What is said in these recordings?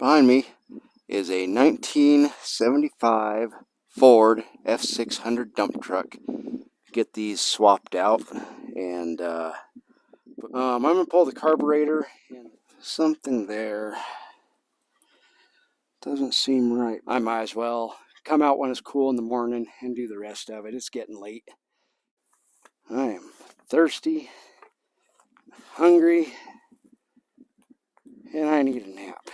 Behind me is a 1975 Ford F600 dump truck. Get these swapped out, and I'm going to pull the carburetor, and something there doesn't seem right. I might as well come out when it's cool in the morning and do the rest of it. It's getting late. I am thirsty, hungry, and I need a nap.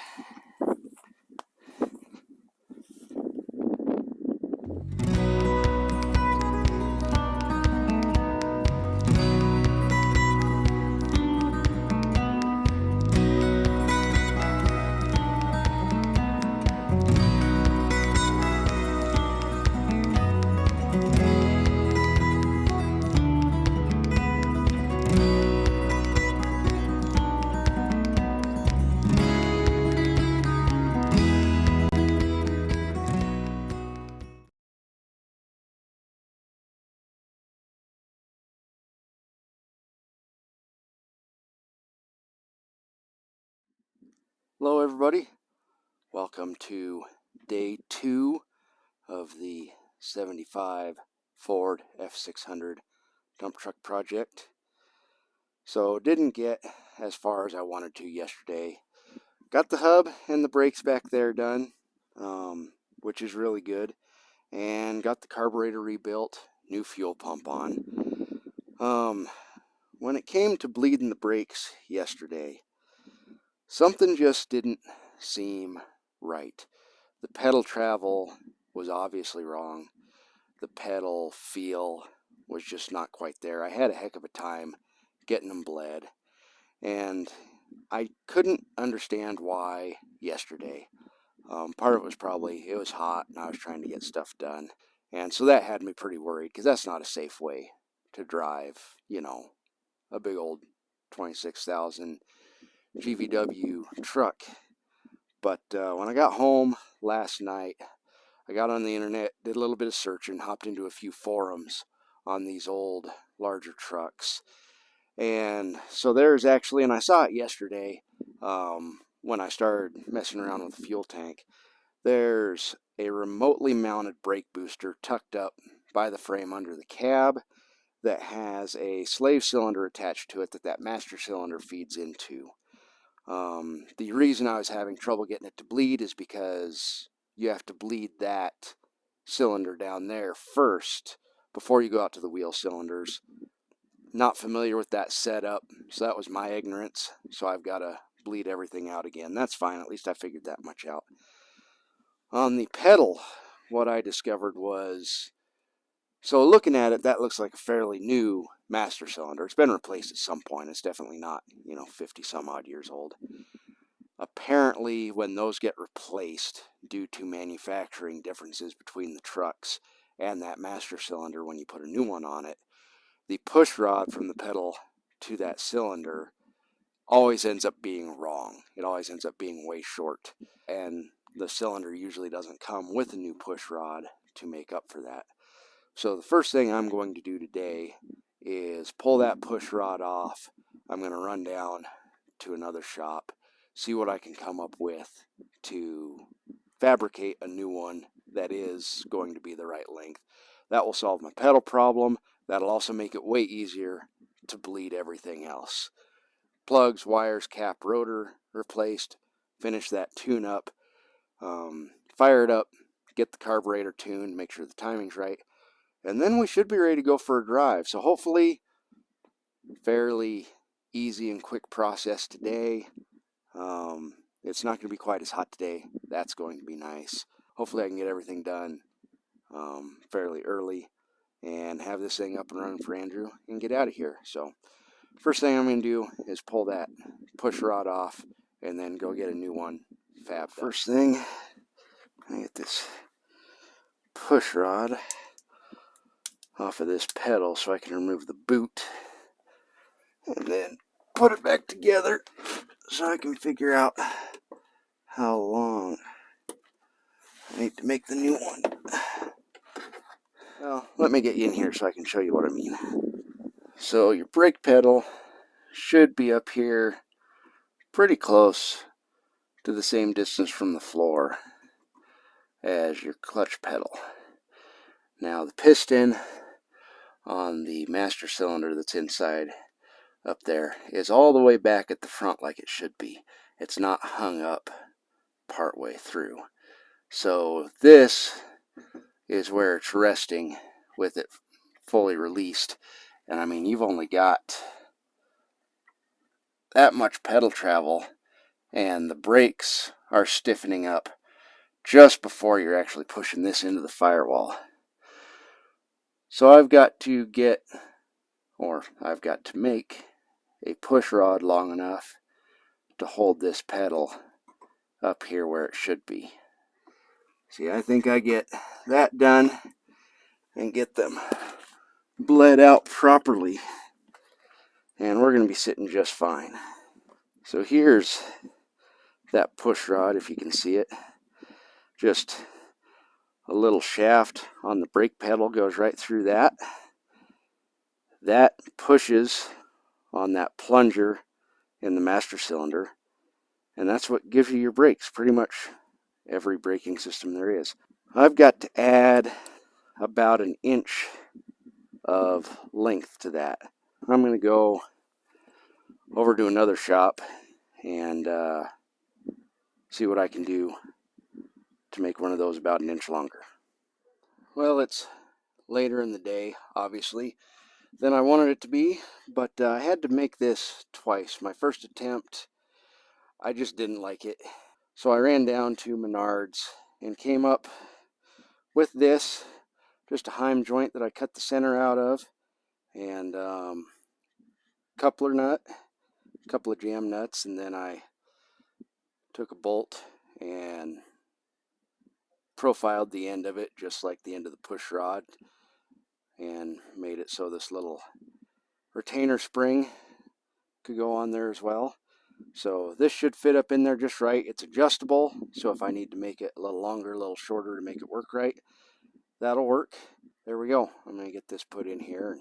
Hello everybody, welcome to day 2 of the 75 Ford F600 dump truck project. So didn't get as far as I wanted to yesterday. Got the hub and the brakes back there done, which is really good, and got the carburetor rebuilt, new fuel pump on. When it came to bleeding the brakes yesterday, something just didn't seem right. The pedal travel was obviously wrong. The pedal feel was just not quite there. I had a heck of a time getting them bled, and I couldn't understand why yesterday. Part of it was probably it was hot and I was trying to get stuff done, and so that had me pretty worried, because that's not a safe way to drive, a big old 26,000 GVW truck. But when I got home last night, I got on the internet, did a little bit of searching, hopped into a few forums on these old, larger trucks. And so there's actually, and I saw it yesterday when I started messing around with the fuel tank, there's a remotely mounted brake booster tucked up by the frame under the cab that has a slave cylinder attached to it that master cylinder feeds into. The reason I was having trouble getting it to bleed is because you have to bleed that cylinder down there first before you go out to the wheel cylinders. Not familiar with that setup, so that was my ignorance. So I've got to bleed everything out again. That's fine, at least I figured that much out. On the pedal, what I discovered was, so looking at it, that looks like a fairly new master cylinder. It's been replaced at some point. It's definitely not, 50 some odd years old. Apparently, when those get replaced due to manufacturing differences between the trucks and that master cylinder, when you put a new one on it, the push rod from the pedal to that cylinder always ends up being wrong. It always ends up being way short, and the cylinder usually doesn't come with a new push rod to make up for that. So the first thing I'm going to do today is pull that push rod off. I'm going to run down to another shop, see what I can come up with to fabricate a new one that is going to be the right length. That will solve my pedal problem. That'll also make it way easier to bleed everything else. Plugs, wires, cap, rotor replaced. Finish that tune up. Fire it up. Get the carburetor tuned. Make sure the timing's right. And then we should be ready to go for a drive. So hopefully, fairly easy and quick process today. It's not going to be quite as hot today. That's going to be nice. Hopefully I can get everything done fairly early and have this thing up and running for Andrew and get out of here. So first thing I'm going to do is pull that push rod off and then go get a new one fabbed. First thing, I get this push rod off of this pedal so I can remove the boot, and then put it back together so I can figure out how long I need to make the new one. Well, let me get you in here so I can show you what I mean. So your brake pedal should be up here pretty close to the same distance from the floor as your clutch pedal. Now the piston on the master cylinder that's inside up there is all the way back at the front like it should be. It's not hung up part way through. So this is where it's resting with it fully released. And I mean, you've only got that much pedal travel, and the brakes are stiffening up just before you're actually pushing this into the firewall. So I've got to make a push rod long enough to hold this pedal up here where it should be. See, I think I get that done and get them bled out properly, and we're going to be sitting just fine. So here's that push rod, if you can see it. Just a little shaft on the brake pedal goes right through that. That pushes on that plunger in the master cylinder, and that's what gives you your brakes. Pretty much every braking system there is. I've got to add about 1 inch of length to that. I'm going to go over to another shop and see what I can do to make one of those about 1 inch longer. Well, it's later in the day, obviously, than I wanted it to be, but I had to make this twice. My first attempt, I just didn't like it. So I ran down to Menards and came up with this, just a Heim joint that I cut the center out of, and coupler nut, a couple of jam nuts, and then I took a bolt and profiled the end of it just like the end of the push rod, and made it so this little retainer spring could go on there as well. So this should fit up in there just right. It's adjustable, so if I need to make it a little longer, a little shorter to make it work right, that'll work. There we go. I'm going to get this put in here,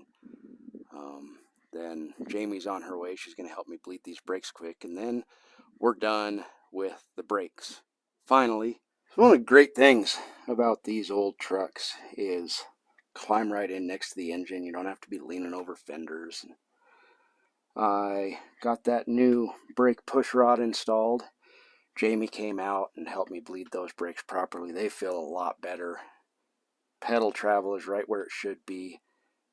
and then Jamie's on her way. She's going to help me bleed these brakes quick, and then we're done with the brakes. Finally, one of the great things about these old trucks is climb right in next to the engine. You don't have to be leaning over fenders. I got that new brake push rod installed. Jamie came out and helped me bleed those brakes properly. They feel a lot better. Pedal travel is right where it should be.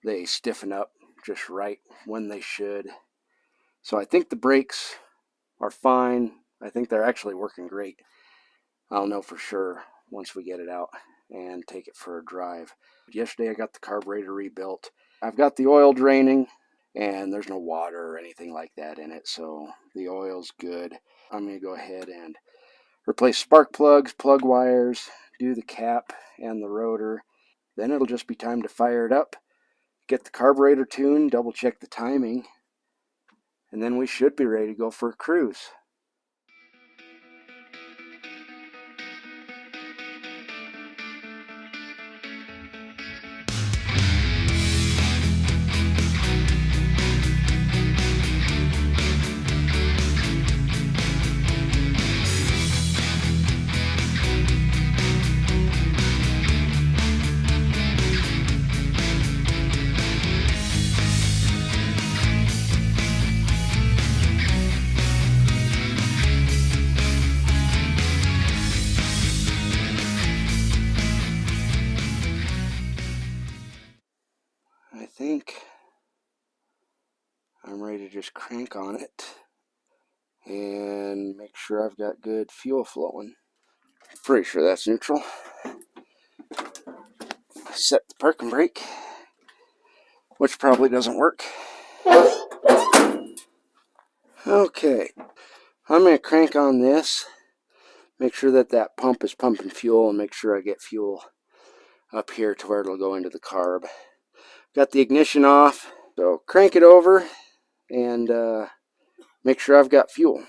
They stiffen up just right when they should. So I think the brakes are fine. I think they're actually working great. I'll know for sure once we get it out and take it for a drive. Yesterday I got the carburetor rebuilt. I've got the oil draining, and there's no water or anything like that in it, so the oil's good. I'm going to go ahead and replace spark plugs, plug wires, do the cap and the rotor. Then it'll just be time to fire it up, get the carburetor tuned, double check the timing, and then we should be ready to go for a cruise. I think I'm ready to just crank on it and make sure I've got good fuel flowing. Pretty sure that's neutral. Set the parking brake, which probably doesn't work. Okay, I'm going to crank on this, make sure that that pump is pumping fuel, and make sure I get fuel up here to where it'll go into the carb. Got the ignition off, so crank it over and make sure I've got fuel.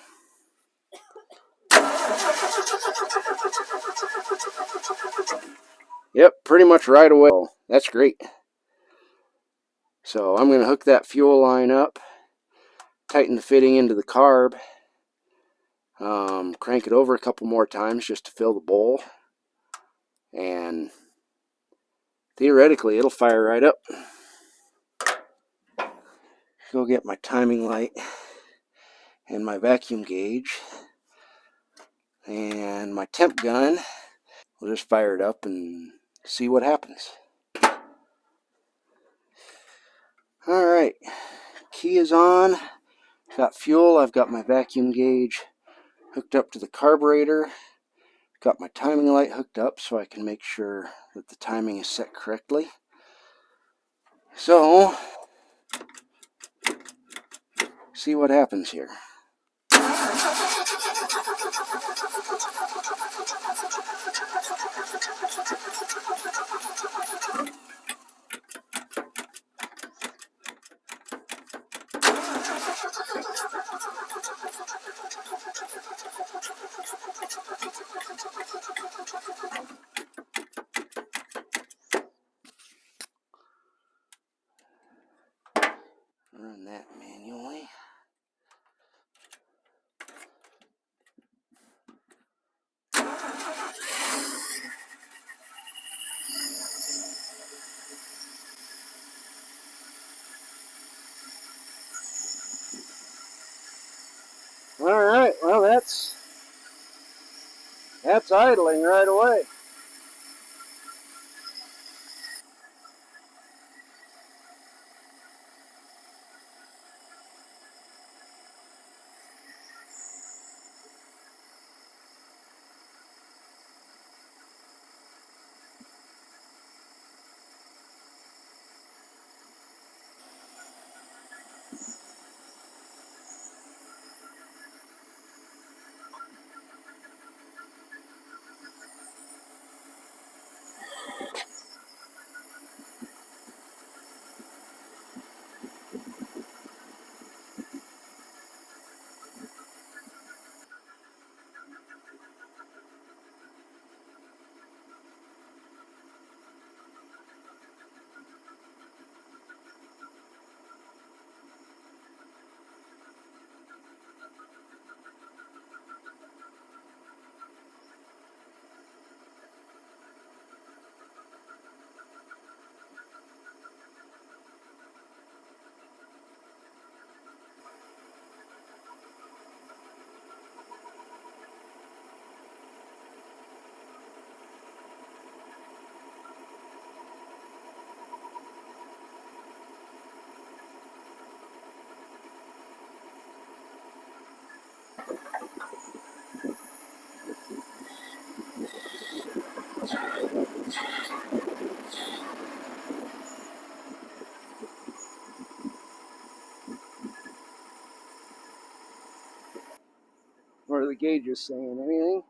Yep, pretty much right away. That's great. So I'm going to hook that fuel line up, tighten the fitting into the carb. Crank it over a couple more times just to fill the bowl, and theoretically it'll fire right up. Go get my timing light and my vacuum gauge and my temp gun. We'll just fire it up and see what happens. Alright, key is on. Got fuel. I've got my vacuum gauge hooked up to the carburetor. Got my timing light hooked up so I can make sure that the timing is set correctly. So, see what happens here. Run that manually. Alright, well that's idling right away. What are the gauges saying? Anything?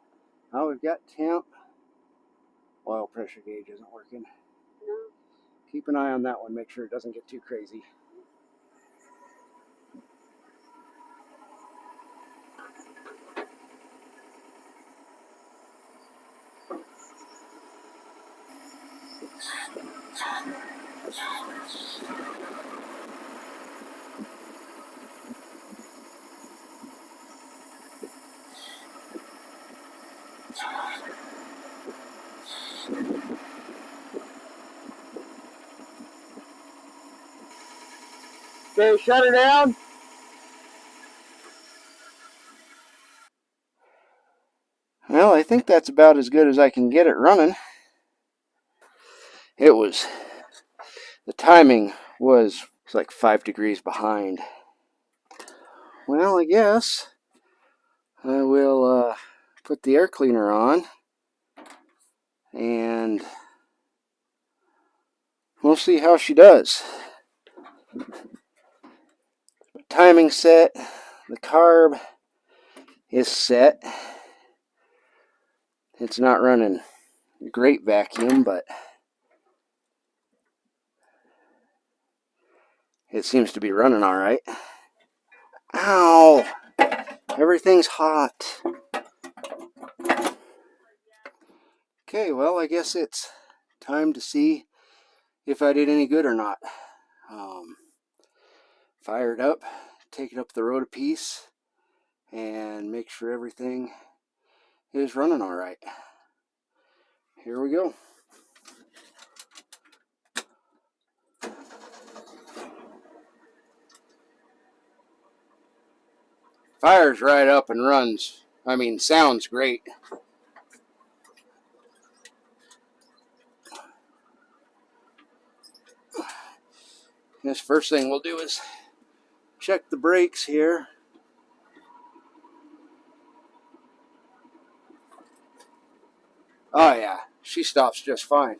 Oh, we've got temp. Oil pressure gauge isn't working. No. Keep an eye on that one. Make sure it doesn't get too crazy. Okay, shut her down. Well, I think that's about as good as I can get it running. The timing was like 5 degrees behind. Well, I guess I will put the air cleaner on and we'll see how she does. Timing set, the carb is set. It's not running great vacuum, but it seems to be running all right. Ow! Everything's hot. Okay, well, I guess it's time to see if I did any good or not. Fire it up, take it up the road a piece, and make sure everything is running all right. Here we go. Fires right up and sounds great. This first thing we'll do is check the brakes here. Oh yeah, she stops just fine.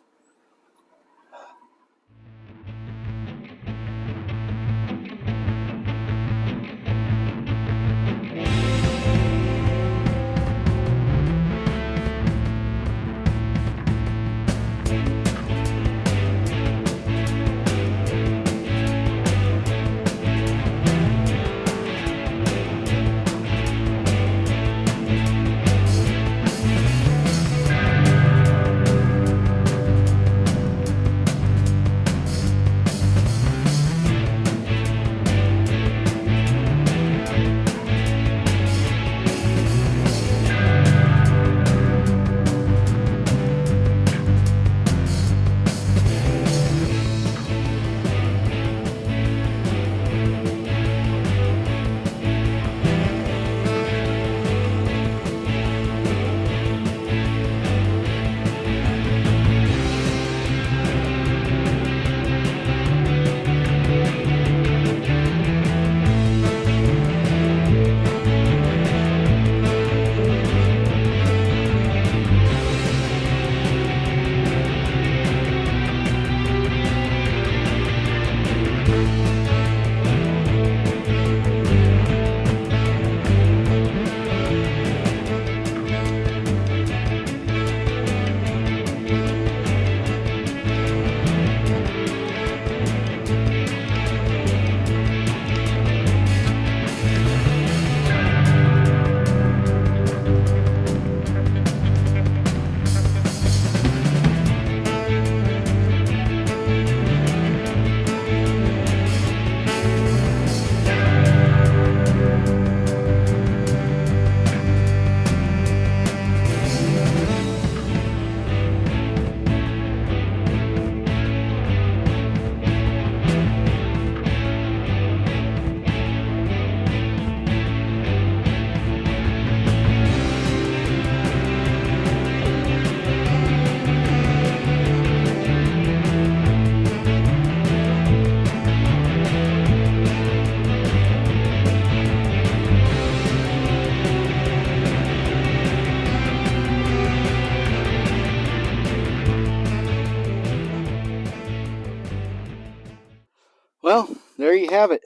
Well, there you have it.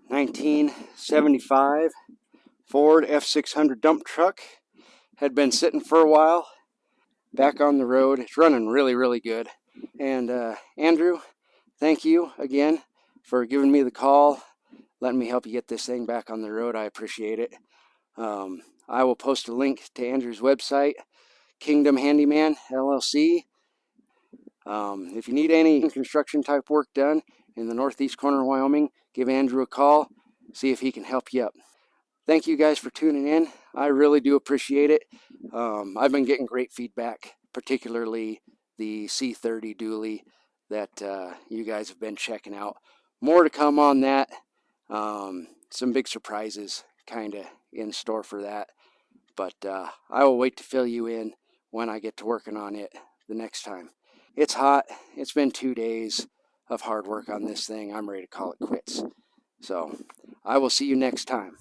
1975 Ford F600 dump truck. Had been sitting for a while. Back on the road. It's running really, really good. And Andrew, thank you again for giving me the call, letting me help you get this thing back on the road. I appreciate it. I will post a link to Andrew's website, Kingdom Handyman LLC. If you need any construction type work done in the northeast corner of Wyoming, give Andrew a call, see if he can help you up. Thank you guys for tuning in. I really do appreciate it. I've been getting great feedback, particularly the C30 dually that you guys have been checking out. More to come on that. Some big surprises kind of in store for that. But I will wait to fill you in when I get to working on it the next time. It's hot. It's been 2 days of hard work on this thing. I'm ready to call it quits. So I will see you next time.